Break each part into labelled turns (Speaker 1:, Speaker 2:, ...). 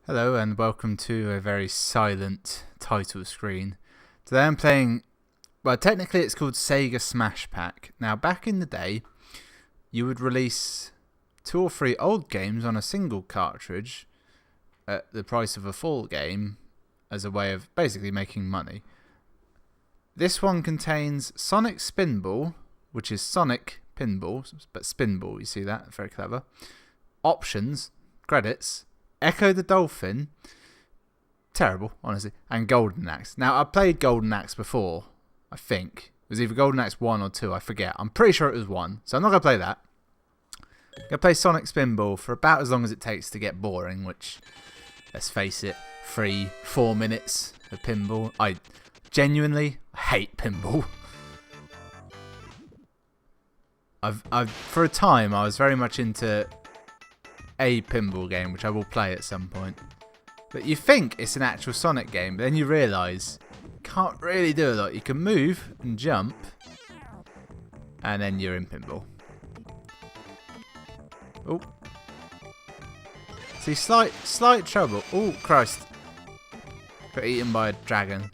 Speaker 1: Hello and welcome to a very silent title screen. Today I'm playing, well, technically it's called Sega Smashpack. Now back in the day you would release 2 or 3 old games on a single cartridge at the price of a full game as a way of basically making money. This one contains Sonic Spinball, which is Sonic Pinball, but Spinball, you see that? Very clever. Options, credits, Ecco the Dolphin, terrible, honestly, and Golden Axe. Now, I played Golden Axe before, I think. It was either Golden Axe 1 or 2, I forget. I'm pretty sure it was 1, so I'm not going to play that. I'm going to play Sonic Spinball for about as long as it takes to get boring, which, let's face it, 3-4 minutes of pinball. I genuinely hate pinball. For a time, I was very much into a pinball game, which I will play at some point. But you think it's an actual Sonic game, but then you realise you can't really do a lot. You can move and jump, and then you're in pinball. Oh, see, slight trouble. Oh Christ! Got eaten by a dragon.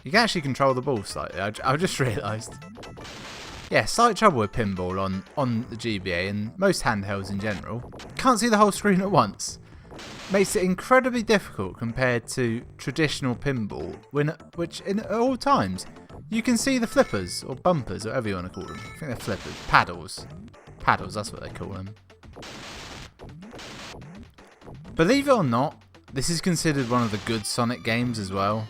Speaker 1: You can actually control the ball slightly. I just realised. Yeah, slight trouble with pinball on the GBA and most handhelds in general. Can't see the whole screen at once. Makes it incredibly difficult compared to traditional pinball, which at all times you can see the flippers or bumpers, whatever you want to call them. I think they're flippers. Paddles. Paddles, that's what they call them. Believe it or not, this is considered one of the good Sonic games as well.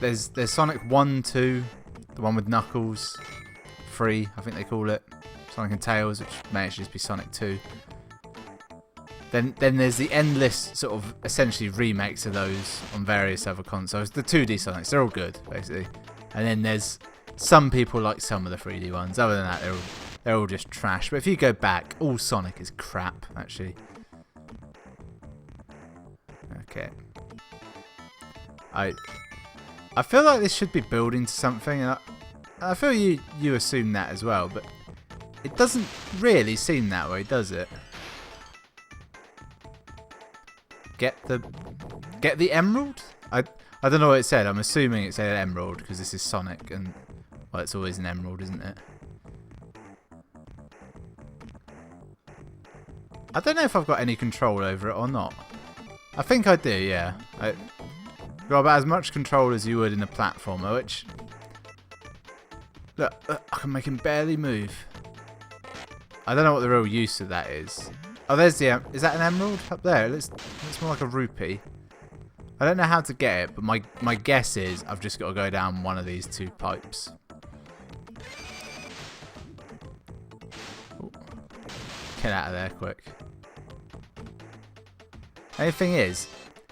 Speaker 1: There's Sonic 1, 2, the one with Knuckles, 3, I think they call it, Sonic and Tails, which may actually just be Sonic 2. Then there's the endless sort of essentially remakes of those on various other consoles. The 2D Sonics, they're all good, basically. And then there's some people like some of the 3D ones. Other than that, they're all just trash. But if you go back, all Sonic is crap, actually. Okay. I feel like this should be building to something, and I feel you assume that as well, but it doesn't really seem that way, does it? Get the emerald? I don't know what it said. I'm assuming it said emerald because this is Sonic, and well, it's always an emerald, isn't it? I don't know if I've got any control over it or not. I think I do, yeah. Got about as much control as you would in a platformer, which... Look, I can make him barely move. I don't know what the real use of that is. Oh, there's the... Is that an emerald up there? It looks more like a rupee. I don't know how to get it, but my guess is I've just got to go down one of these 2 pipes. Ooh. Get out of there quick. Only thing is...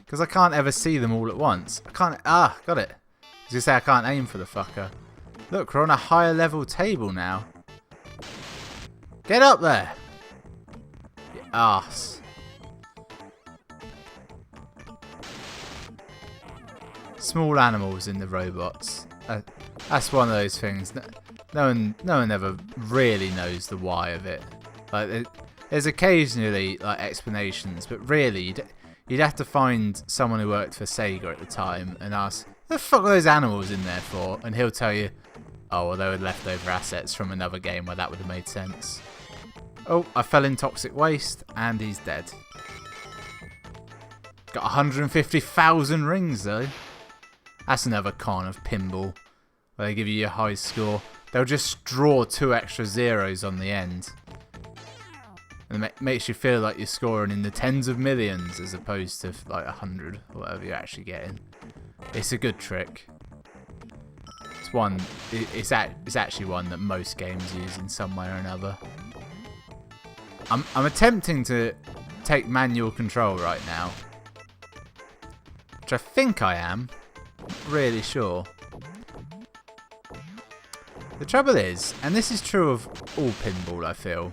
Speaker 1: Because I can't ever see them all at once. I can't... Ah, got it. I was going to say I can't aim for the fucker. Look, we're on a higher level table now. Get up there! You arse. Small animals in the robots. That's one of those things. No one ever really knows the why of it. Like, there's occasionally like explanations, but really... You'd have to find someone who worked for Sega at the time and ask, what the fuck are those animals in there for? And he'll tell you, oh, well, they were leftover assets from another game where that would have made sense. Oh, I fell in toxic waste and he's dead. Got 150,000 rings though. That's another con of pinball, where they give you your high score. They'll just draw 2 extra zeros on the end. And it makes you feel like you're scoring in the tens of millions as opposed to like 100 or whatever you're actually getting. It's a good trick. It's one. It's actually one that most games use in some way or another. I'm attempting to take manual control right now, which I think I am. Not really sure. The trouble is, and this is true of all pinball, I feel.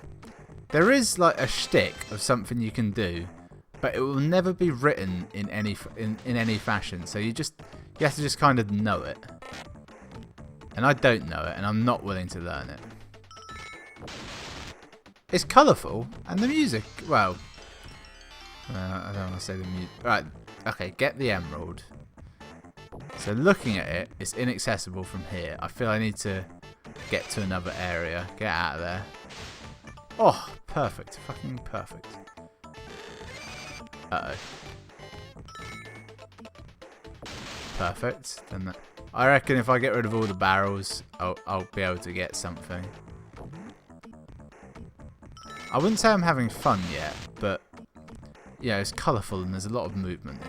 Speaker 1: There is like a shtick of something you can do, but it will never be written in any fashion. So you have to just kind of know it. And I don't know it, and I'm not willing to learn it. It's colourful, and the music, well, I don't want to say the music. Right, okay, get the emerald. So looking at it, it's inaccessible from here. I feel I need to get to another area. Get out of there. Oh, perfect. Fucking perfect. Uh-oh. Perfect. Then I reckon if I get rid of all the barrels, I'll be able to get something. I wouldn't say I'm having fun yet, but yeah, it's colourful and there's a lot of movement.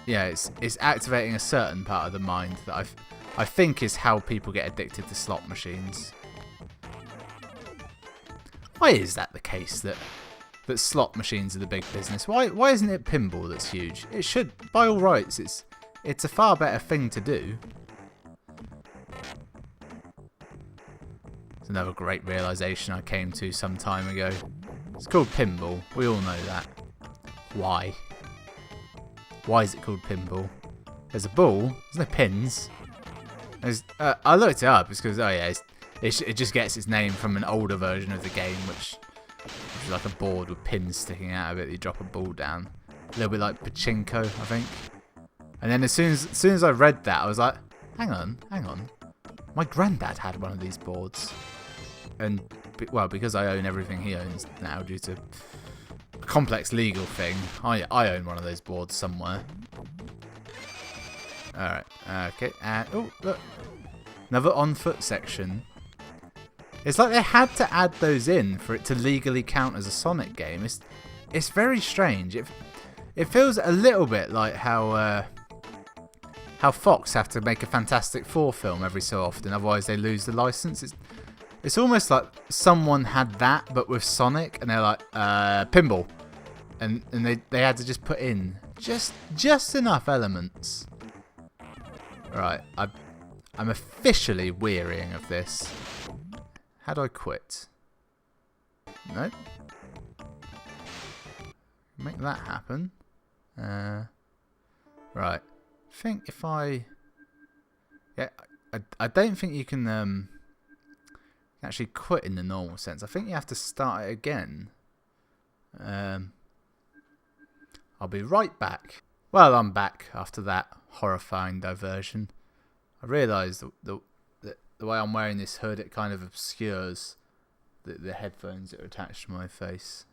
Speaker 1: It's activating a certain part of the mind that I think is how people get addicted to slot machines. Why is that the case that slot machines are the big business? Why isn't it pinball that's huge? It should, by all rights, it's a far better thing to do. It's another great realisation I came to some time ago. It's called pinball. We all know that. Why? Why is it called pinball? There's a ball. There's no pins. I looked it up. It's because, oh yeah, it just gets its name from an older version of the game, which is like a board with pins sticking out of it. You drop a ball down. A little bit like pachinko, I think. And then as soon as I read that, I was like, hang on. My granddad had one of these boards. And, well, because I own everything he owns now due to a complex legal thing, I own one of those boards somewhere. Alright, okay, and, oh, look. Another on-foot section. It's like they had to add those in for it to legally count as a Sonic game. It's very strange. It feels a little bit like how Fox have to make a Fantastic Four film every so often, otherwise they lose the license. It's almost like someone had that, but with Sonic, and they're like, pinball. And they had to just put in just enough elements. Right, I'm officially wearying of this. How do I quit? Nope. Make that happen. Right. I think if I... Yeah, I don't think you can actually quit in the normal sense. I think you have to start it again. I'll be right back. Well, I'm back after that horrifying diversion. I realised that the way I'm wearing this hood, it kind of obscures the headphones that are attached to my face.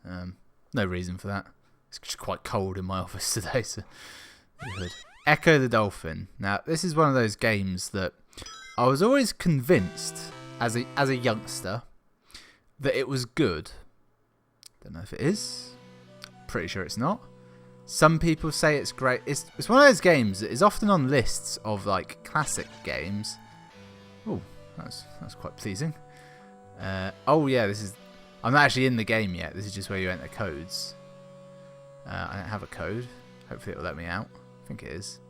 Speaker 1: No reason for that. It's just quite cold in my office today, so the hood. Ecco the Dolphin. Now, this is one of those games that I was always convinced as a youngster that it was good. Don't know if it is. Pretty sure it's not. Some people say it's great. It's one of those games that is often on lists of like classic games. Oh, that's quite pleasing. Oh yeah, I'm not actually in the game yet. This is just where you enter codes. I don't have a code. Hopefully it'll let me out. I think it is.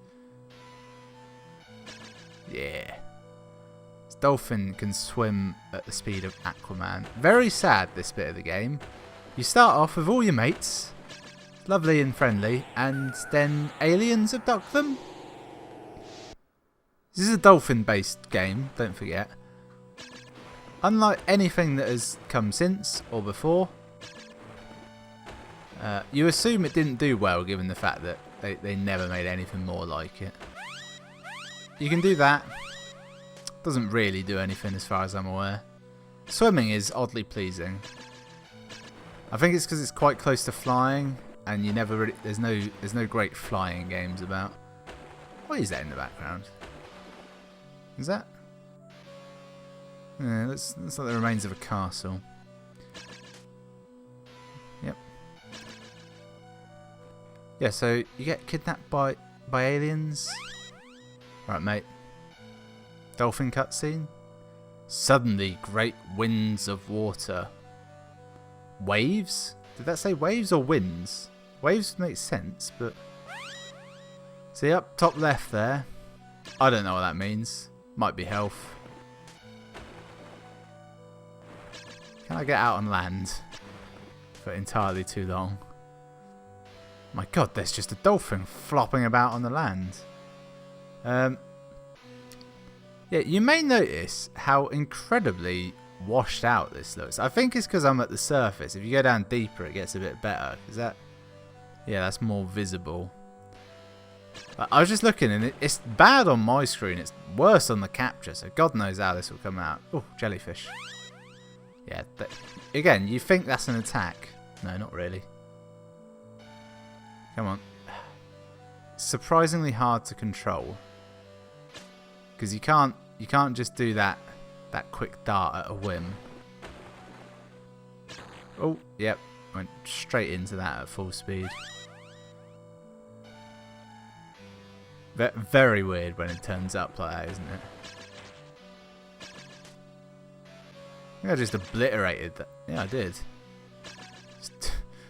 Speaker 1: Yeah. This dolphin can swim at the speed of Aquaman. Very sad, this bit of the game. You start off with all your mates, lovely and friendly, and then aliens abduct them. This is a dolphin-based game, don't forget. Unlike anything that has come since or before, you assume it didn't do well given the fact that they never made anything more like it. You can do that. Doesn't really do anything as far as I'm aware. Swimming is oddly pleasing. I think it's because it's quite close to flying, and you never really, there's no great flying games about. What is that in the background? Is that? Yeah, that's like the remains of a castle. Yep. Yeah, so you get kidnapped by aliens. Right, mate. Dolphin cutscene. Suddenly, great winds of water. Waves? Did that say waves or winds? Waves makes sense, but... See, up top left there. I don't know what that means. Might be health. Can I get out on land for entirely too long? My god, there's just a dolphin flopping about on the land. Yeah, you may notice how incredibly washed out this looks. I think it's because I'm at the surface. If you go down deeper, it gets a bit better. Is that? Yeah, that's more visible. But I was just looking, and it's bad on my screen. It's worse on the capture, so God knows how this will come out. Oh, jellyfish. Yeah, again, you think that's an attack. No, not really. Come on. It's surprisingly hard to control. Because you can't just do that quick dart at a whim. Oh, yep. Went straight into that at full speed. Very weird when it turns up like that, isn't it? I think I just obliterated that. Yeah, I did.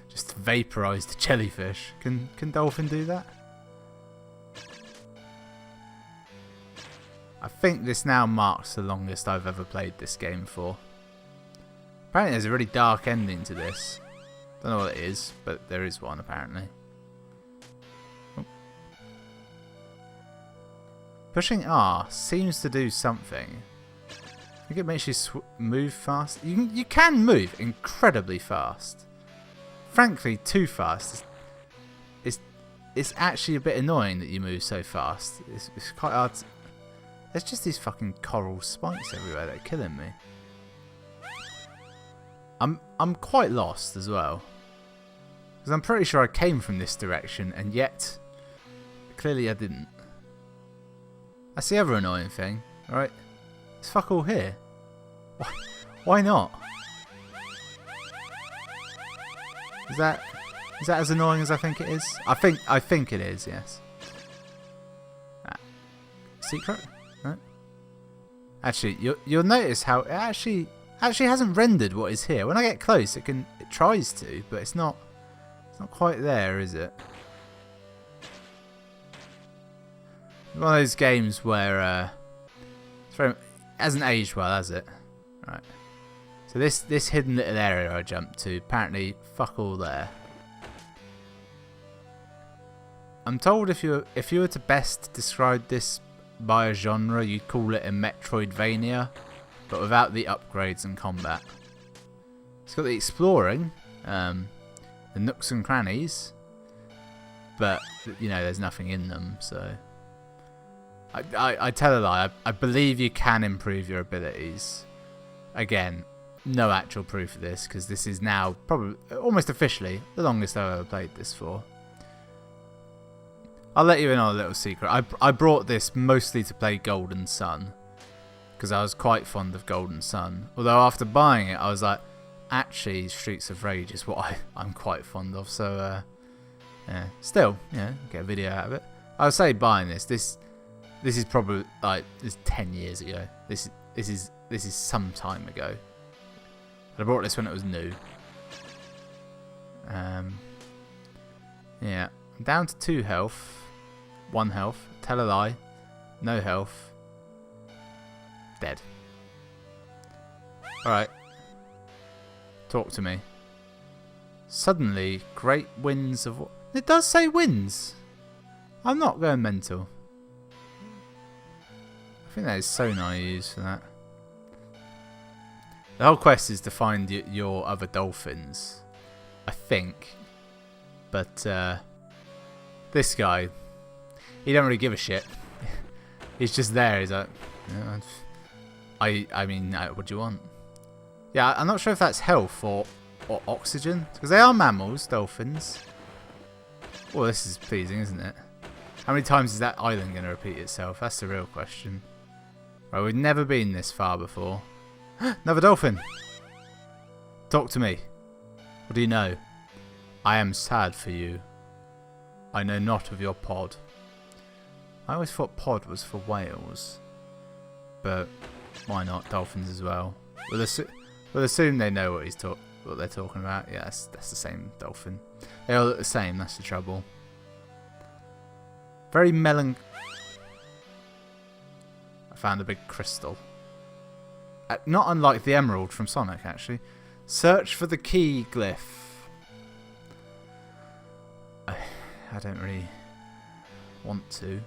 Speaker 1: Just vaporized the jellyfish. Can Dolphin do that? I think this now marks the longest I've ever played this game for. Apparently there's a really dark ending to this. Don't know what it is, but there is one apparently. Oh. Pushing R seems to do something. I think it makes you move fast. You can move incredibly fast. Frankly, too fast. It's actually a bit annoying that you move so fast. It's quite hard to... There's just these fucking coral spikes everywhere that are killing me. I'm quite lost as well. Because I'm pretty sure I came from this direction, and yet clearly I didn't. That's the other annoying thing, right? It's fuck all here. Why not? Is that as annoying as I think it is? I think it is, yes. Secret? No. Actually, you'll notice how it actually hasn't rendered what is here. When I get close, it tries to, but it's not quite there, is it? One of those games where it hasn't aged well, has it? Right. So this hidden little area I jumped to, apparently fuck all there. I'm told if you were to best describe this by a genre, you'd call it a Metroidvania, but without the upgrades and combat. It's got the exploring, the nooks and crannies, but you know there's nothing in them. So I tell a lie. I believe you can improve your abilities. Again, no actual proof of this because this is now probably almost officially the longest I've ever played this for. I'll let you in on a little secret. I brought this mostly to play Golden Sun because I was quite fond of Golden Sun. Although after buying it, I was like, actually, Streets of Rage is what I'm quite fond of. So, yeah, still, yeah, get a video out of it. I would say buying this is probably like 10 years ago. This is some time ago. But I bought this when it was new. Yeah, I'm down to 2 health. 1 health. Tell a lie. No health. Dead. Alright. Talk to me. Suddenly, great winds of... It does say winds. I'm not going mental. I think that is sonar used for that. The whole quest is to find your other dolphins. I think. But, this guy... He don't really give a shit. He's just there. He's like, yeah, I mean, what do you want? Yeah, I'm not sure if that's health or oxygen. Because they are mammals, dolphins. Well, this is pleasing, isn't it? How many times is that island going to repeat itself? That's the real question. Right, we've never been this far before. Another dolphin! Talk to me. What do you know? I am sad for you. I know not of your pod. I always thought pod was for whales. But why not dolphins as well? We'll assume they know what they're talking about. Yeah, that's the same dolphin. They all look the same, that's the trouble. Very I found a big crystal. Not unlike the emerald from Sonic, actually. Search for the key glyph. I don't really want to.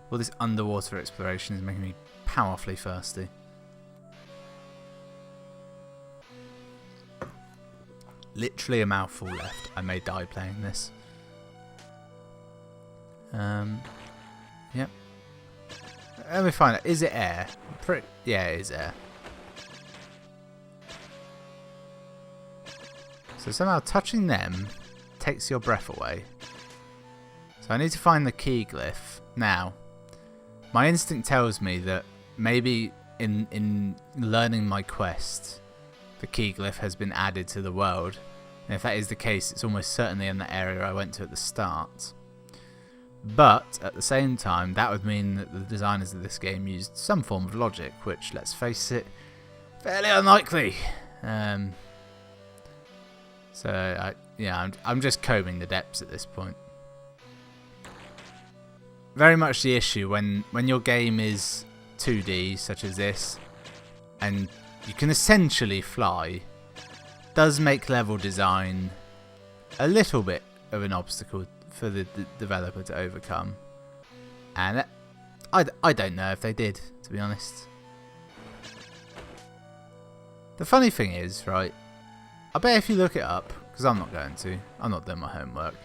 Speaker 1: All this underwater exploration is making me powerfully thirsty. literally a mouthful left. I may die playing this. Yep. Let me find out. Is it air? Yeah, it is air. So somehow touching them takes your breath away. So I need to find the key glyph. Now, my instinct tells me that maybe in learning my quest, the key glyph has been added to the world. And if that is the case, it's almost certainly in the area I went to at the start. But at the same time, that would mean that the designers of this game used some form of logic, which, let's face it, fairly unlikely. So I'm just combing the depths at this point. Very much the issue when your game is 2D, such as this, and you can essentially fly, does make level design a little bit of an obstacle for the developer to overcome. And I don't know if they did, to be honest. The funny thing is, right, I bet if you look it up, because I'm not going to, I'm not doing my homework,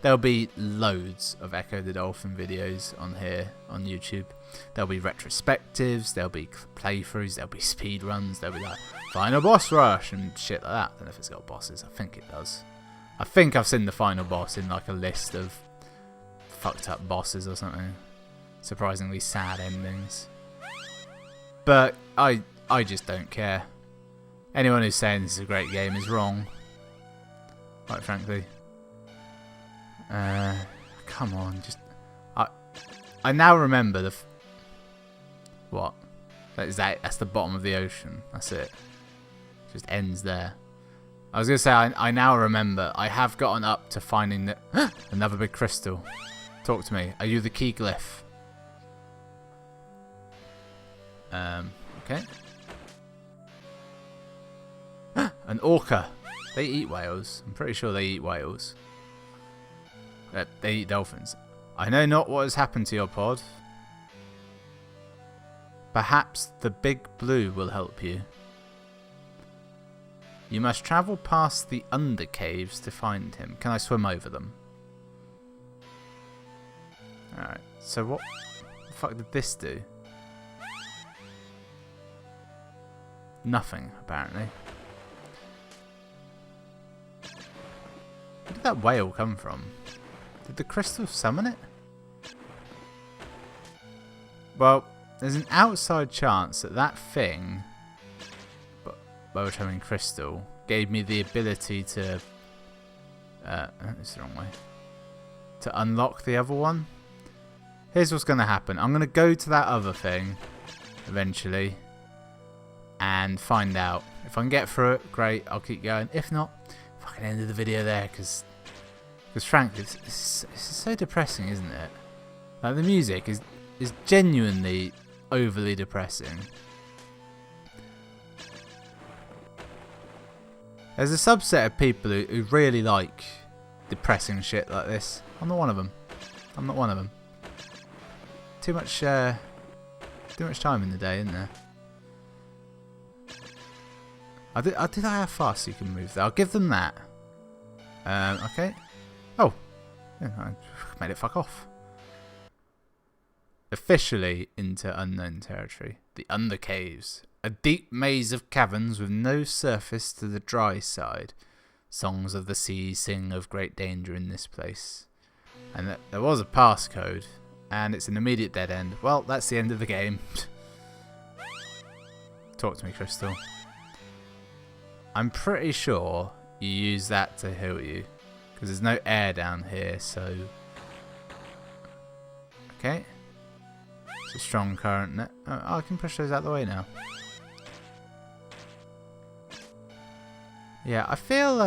Speaker 1: there'll be loads of Ecco the Dolphin videos on here, on YouTube. There'll be retrospectives, there'll be playthroughs, there'll be speedruns, there'll be like final boss rush and shit like that. I don't know if it's got bosses, I think it does. I think I've seen the final boss in like a list of fucked up bosses or something. Surprisingly sad endings. But I just don't care. Anyone who's saying this is a great game is wrong. Quite frankly. Come on, just... I now remember the... What? That's the bottom of the ocean. That's it. Just ends there. I was going to say, I now remember, I have gotten up to finding the... another big crystal. Talk to me. Are you the key glyph? Okay. An orca. They eat whales. I'm pretty sure they eat whales. They eat dolphins. I know not what has happened to your pod. Perhaps the big blue will help you. You must travel past the undercaves to find him. Can I swim over them? Alright, so what the fuck did this do? Nothing, apparently. Where did that whale come from? Did the crystal summon it? Well, there's an outside chance that that thing, by which I mean crystal, gave me the ability to... that's the wrong way. To unlock the other one. Here's what's going to happen. I'm going to go to that other thing, eventually, and find out. If I can get through it, great, I'll keep going. If not, fucking end of the video there, because frankly, it's so depressing, isn't it? Like, the music is genuinely overly depressing. There's a subset of people who really like depressing shit like this. I'm not one of them. I'm not one of them. Too much time in the day, isn't there? Did I have fast you can move there? I'll give them that. Okay. Oh. Yeah, I made it fuck off. Officially into unknown territory. The Undercaves. A deep maze of caverns with no surface to the dry side. Songs of the sea sing of great danger in this place. And there was a passcode. And it's an immediate dead end. Well, that's the end of the game. Talk to me, Crystal. I'm pretty sure you use that to heal you. Because there's no air down here, so... Okay. It's a strong current. Oh, I can push those out of the way now. Yeah, I feel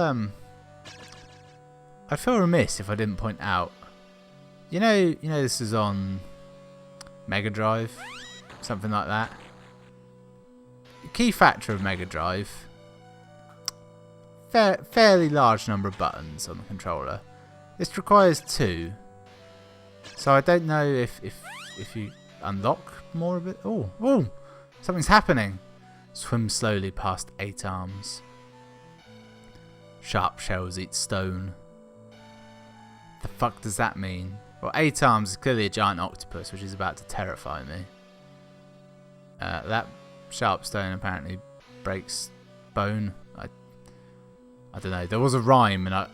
Speaker 1: I'd feel remiss if I didn't point out. You know this is on Mega Drive, something like that. The key factor of Mega Drive, fairly large number of buttons on the controller. This requires 2, so I don't know if you unlock more of it. Oh, something's happening. Swim slowly past 8 arms. Sharp shells eat stone. The fuck does that mean? Well, 8 arms is clearly a giant octopus, which is about to terrify me. That sharp stone apparently breaks bone. I don't know. There was a rhyme, and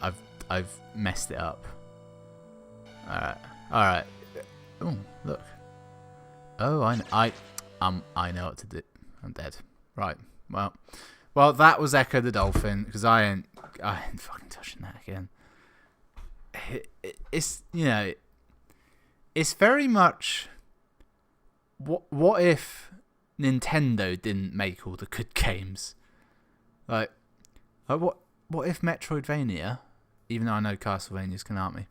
Speaker 1: I've messed it up. All right. Oh, look. Oh, I know what to do. I'm dead. Right. Well, that was Ecco the Dolphin, because I ain't fucking touching that again. It's it's very much. What if Nintendo didn't make all the good games? Like what if Metroidvania, even though I know Castlevania's can art me.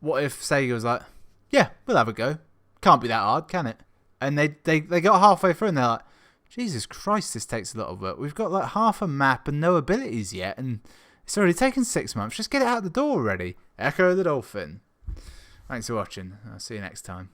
Speaker 1: What if Sega was like, yeah, we'll have a go. Can't be that hard, can it? And they got halfway through and they're like, Jesus Christ, this takes a lot of work. We've got like half a map and no abilities yet, and it's already taken 6 months. Just get it out the door already. Ecco the Dolphin. Thanks for watching. I'll see you next time.